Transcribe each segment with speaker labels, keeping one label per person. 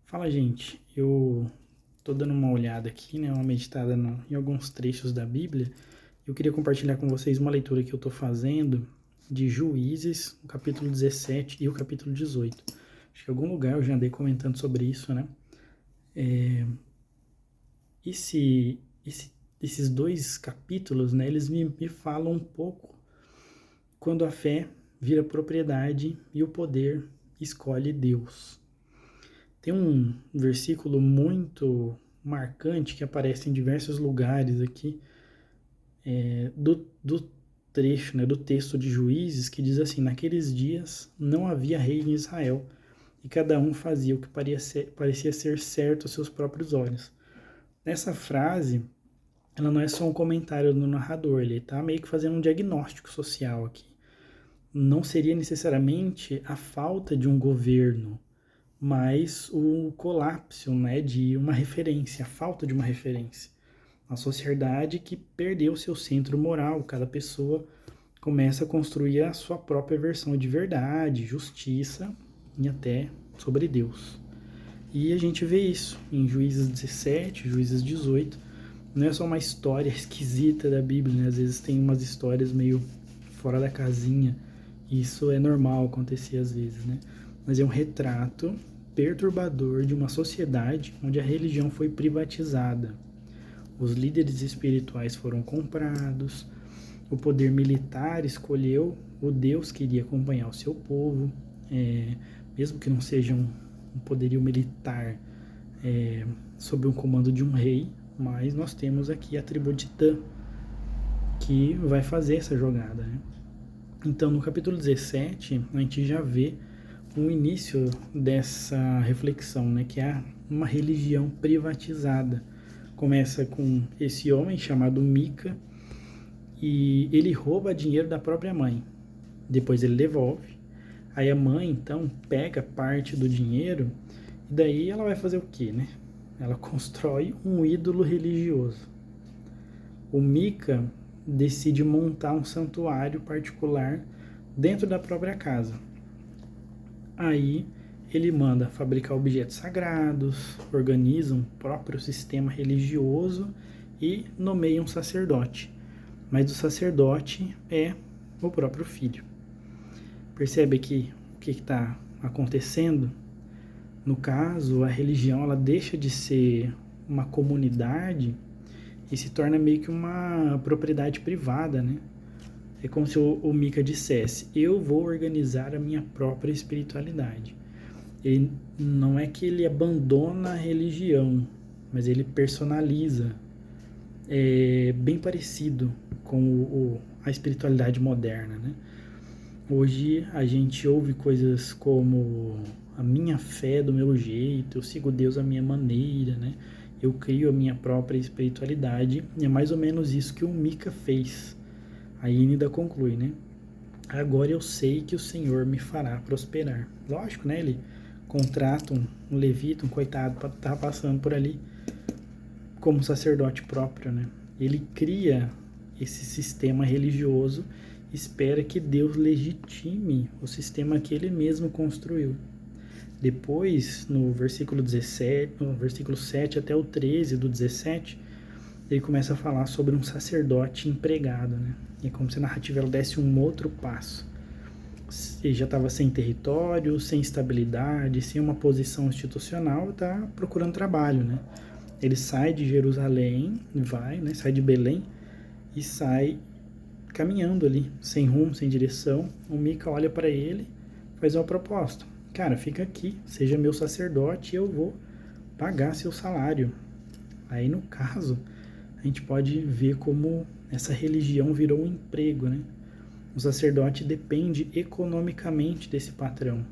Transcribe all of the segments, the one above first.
Speaker 1: Fala, gente. Eu tô dando uma olhada aqui, né, uma meditada em alguns trechos da Bíblia. Eu queria compartilhar com vocês uma leitura que eu tô fazendo de Juízes, o capítulo 17 e o capítulo 18. Acho que em algum lugar eu já andei comentando sobre isso, né? Esse, esse, esses dois capítulos, né, eles me falam um pouco quando a fé vira propriedade e o poder escolhe Deus. Tem um versículo muito marcante que aparece em diversos lugares aqui do trecho, né, do texto de Juízes, que diz assim: naqueles dias não havia rei em Israel, e cada um fazia o que parecia ser certo aos seus próprios olhos. Nessa frase, ela não é só um comentário do narrador, ele está meio que fazendo um diagnóstico social aqui. Não seria necessariamente a falta de um governo, mas o colapso, né, de uma referência, a falta de uma referência. Uma sociedade que perdeu seu centro moral, cada pessoa começa a construir a sua própria versão de verdade, justiça e até sobre Deus. E a gente vê isso em Juízes 17, Juízes 18. Não é só uma história esquisita da Bíblia, né? Às vezes tem umas histórias meio fora da casinha. Isso é normal acontecer às vezes, né? Mas é um retrato perturbador de uma sociedade onde a religião foi privatizada. Os líderes espirituais foram comprados, o poder militar escolheu o Deus que iria acompanhar o seu povo, mesmo que não seja um poderio militar sob o comando de um rei, mas nós temos aqui a tribo de Dan, que vai fazer essa jogada, né? Então, no capítulo 17, a gente já vê o início dessa reflexão, né, que é uma religião privatizada. Começa com esse homem chamado Mica, e ele rouba dinheiro da própria mãe. Depois ele devolve. Aí a mãe, então, pega parte do dinheiro e daí ela vai fazer o quê, né? Ela constrói um ídolo religioso. O Mica decide montar um santuário particular dentro da própria casa. Aí ele manda fabricar objetos sagrados, organiza um próprio sistema religioso e nomeia um sacerdote. Mas o sacerdote é o próprio filho. Percebe aqui o que está acontecendo? No caso, a religião ela deixa de ser uma comunidade e se torna meio que uma propriedade privada, né? É como se o Mika dissesse: eu vou organizar a minha própria espiritualidade. Ele, não é que ele abandona a religião, mas ele personaliza. É bem parecido com a espiritualidade moderna, né? Hoje a gente ouve coisas como a minha fé é do meu jeito, eu sigo Deus à minha maneira, né? Eu crio a minha própria espiritualidade, e é mais ou menos isso que o Mika fez. Aí ainda conclui, né? Agora eu sei que o Senhor me fará prosperar. Lógico, né? Ele contrata um levita, um coitado, para estar passando por ali como sacerdote próprio, né? Ele cria esse sistema religioso, espera que Deus legitime o sistema que ele mesmo construiu. Depois, no versículo 17, no versículo 7 até o 13 do 17, ele começa a falar sobre um sacerdote empregado, né? E é como se a narrativa ela desse um outro passo. Ele já estava sem território, sem estabilidade, sem uma posição institucional, está procurando trabalho, né? Ele sai de Jerusalém, vai, né? Sai de Belém e sai caminhando ali, sem rumo, sem direção. O Mica olha para ele, faz uma proposta: cara, fica aqui, seja meu sacerdote e eu vou pagar seu salário. Aí, no caso, a gente pode ver como essa religião virou um emprego, né? O sacerdote depende economicamente desse patrão.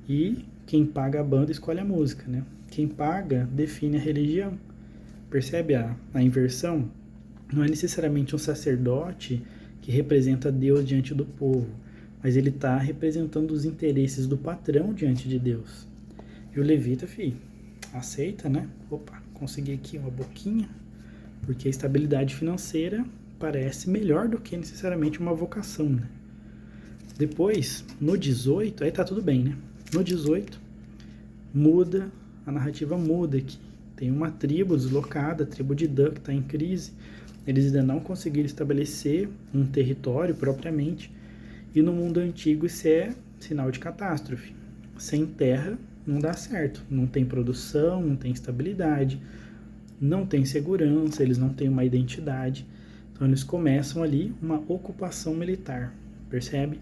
Speaker 1: E quem paga a banda escolhe a música, né? Quem paga define a religião. Percebe a inversão? Não é necessariamente um sacerdote que representa Deus diante do povo, mas ele está representando os interesses do patrão diante de Deus. E o levita, aceita, né? Opa, consegui aqui uma boquinha, porque a estabilidade financeira parece melhor do que necessariamente uma vocação, né? Depois, no 18, aí tá tudo bem, né? No 18, muda a narrativa muda aqui. Tem uma tribo deslocada, a tribo de Dan, que está em crise. Eles ainda não conseguiram estabelecer um território propriamente. E no mundo antigo isso é sinal de catástrofe. Sem terra não dá certo. Não tem produção, não tem estabilidade, não tem segurança, eles não têm uma identidade. Então eles começam ali uma ocupação militar, percebe?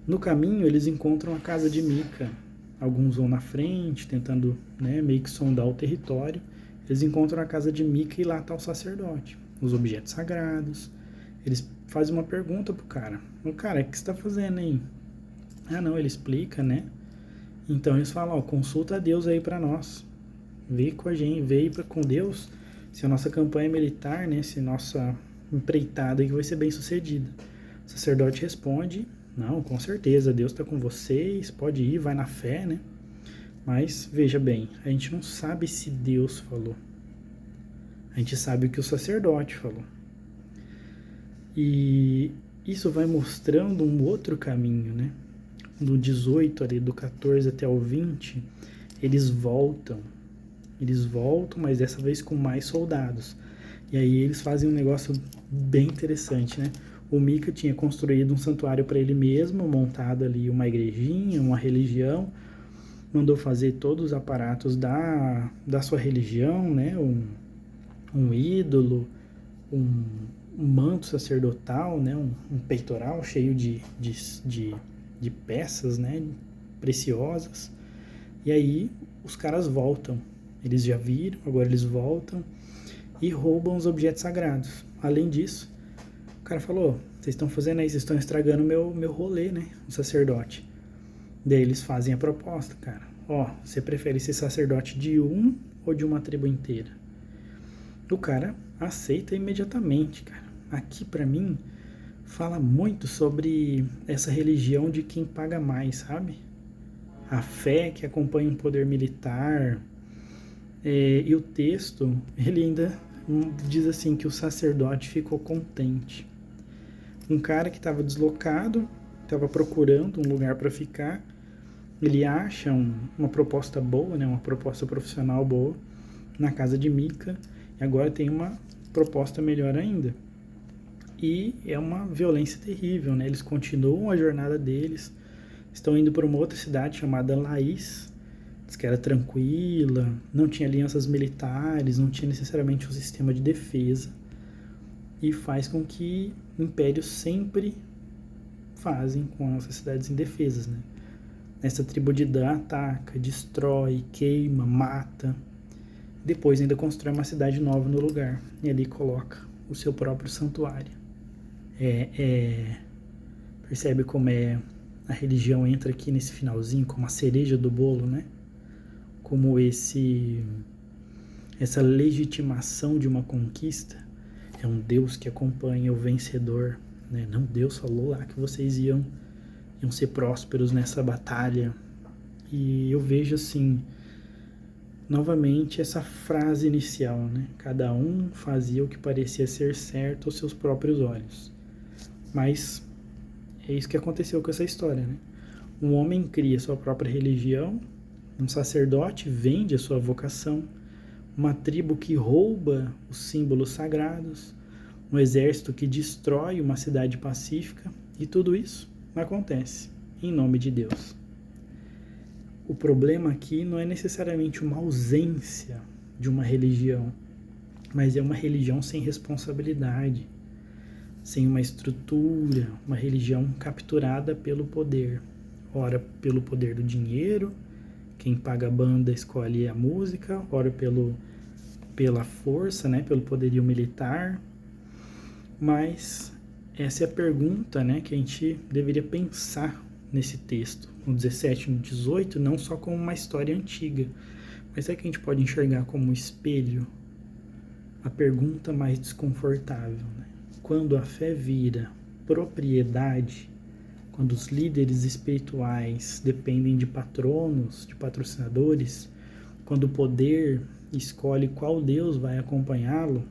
Speaker 1: No caminho eles encontram a casa de Mica. Alguns vão na frente, tentando, né, meio que sondar o território. Eles encontram a casa de Mica e lá está o sacerdote, os objetos sagrados. Eles fazem uma pergunta pro cara. O cara, o que você está fazendo aí? Ah, não, ele explica, né? Então eles falam, ó, consulta a Deus aí para nós. Vê com a gente, vê com Deus se a nossa campanha militar, né, se a nossa empreitada aí vai ser bem sucedida. O sacerdote responde, não, com certeza, Deus está com vocês, pode ir, vai na fé, né? Mas, veja bem, a gente não sabe se Deus falou. A gente sabe o que o sacerdote falou. E isso vai mostrando um outro caminho, né? Do 18 ali, do 14 até o 20, eles voltam, mas dessa vez com mais soldados. E aí eles fazem um negócio bem interessante, né? O Mica tinha construído um santuário para ele mesmo, montado ali uma igrejinha, uma religião, mandou fazer todos os aparatos da sua religião, né? Um ídolo, um manto sacerdotal, né? Um peitoral cheio de peças, né? Preciosas. E aí os caras voltam. Eles já viram, agora eles voltam e roubam os objetos sagrados. Além disso, o cara falou, vocês estão fazendo aí, vocês estão estragando meu rolê, né? O sacerdote. Daí eles fazem a proposta, cara. Ó, você prefere ser sacerdote de um ou de uma tribo inteira? O cara aceita imediatamente, cara. Aqui, pra mim, fala muito sobre essa religião de quem paga mais, sabe? A fé que acompanha um poder militar. E o texto, ele ainda diz assim que o sacerdote ficou contente. Um cara que estava deslocado, estava procurando um lugar para ficar, ele acha uma proposta boa, né, uma proposta profissional boa na casa de Mica, e agora tem uma proposta melhor ainda. E é uma violência terrível, né? Eles continuam a jornada deles, estão indo para uma outra cidade chamada Laís, diz que era tranquila, não tinha alianças militares, não tinha necessariamente um sistema de defesa, e faz com que impérios sempre fazem com essas cidades indefesas, né? Essa tribo de Dan ataca, destrói, queima, mata, depois ainda constrói uma cidade nova no lugar, e ali coloca o seu próprio santuário. Percebe como a religião entra aqui nesse finalzinho, como a cereja do bolo, né? Como essa legitimação de uma conquista é um Deus que acompanha o vencedor, né? Não, Deus falou lá que vocês iam ser prósperos nessa batalha. E eu vejo assim, novamente essa frase inicial, né? Cada um fazia o que parecia ser certo aos seus próprios olhos. Mas é isso que aconteceu com essa história, né? Um homem cria sua própria religião, um sacerdote vende a sua vocação, uma tribo que rouba os símbolos sagrados, um exército que destrói uma cidade pacífica, e tudo isso acontece em nome de Deus. O problema aqui não é necessariamente uma ausência de uma religião, mas é uma religião sem responsabilidade, sem uma estrutura, uma religião capturada pelo poder. Ora pelo poder do dinheiro, quem paga a banda escolhe a música, ora pela força, né, pelo poderio militar. Mas essa é a pergunta, né, que a gente deveria pensar nesse texto, no 17 e no 18, não só como uma história antiga, mas é que a gente pode enxergar como um espelho a pergunta mais desconfortável, né? Quando a fé vira propriedade, quando os líderes espirituais dependem de patronos, de patrocinadores, quando o poder escolhe qual Deus vai acompanhá-lo,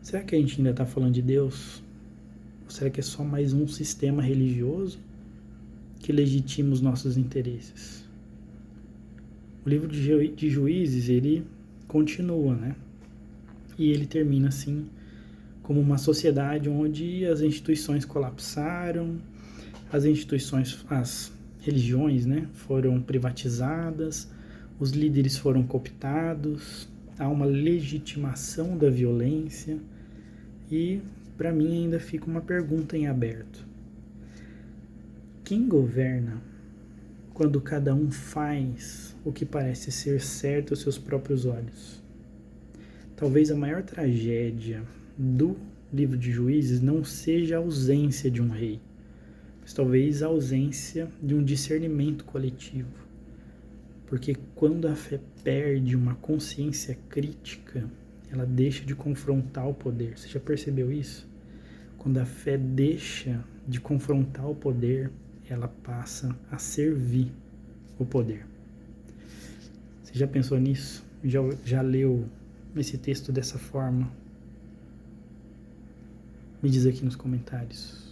Speaker 1: será que a gente ainda está falando de Deus? Ou será que é só mais um sistema religioso que legitima os nossos interesses? O livro de Juízes, ele continua, né? E ele termina assim, como uma sociedade onde as instituições colapsaram, as religiões, né, foram privatizadas, os líderes foram cooptados, há uma legitimação da violência e, para mim, ainda fica uma pergunta em aberto. Quem governa quando cada um faz o que parece ser certo aos seus próprios olhos? Talvez a maior tragédia do livro de Juízes não seja a ausência de um rei, mas talvez a ausência de um discernimento coletivo. Porque quando a fé perde uma consciência crítica, ela deixa de confrontar o poder. Você já percebeu isso? Quando a fé deixa de confrontar o poder, ela passa a servir o poder. Você já pensou nisso? Já leu esse texto dessa forma? Me diz aqui nos comentários.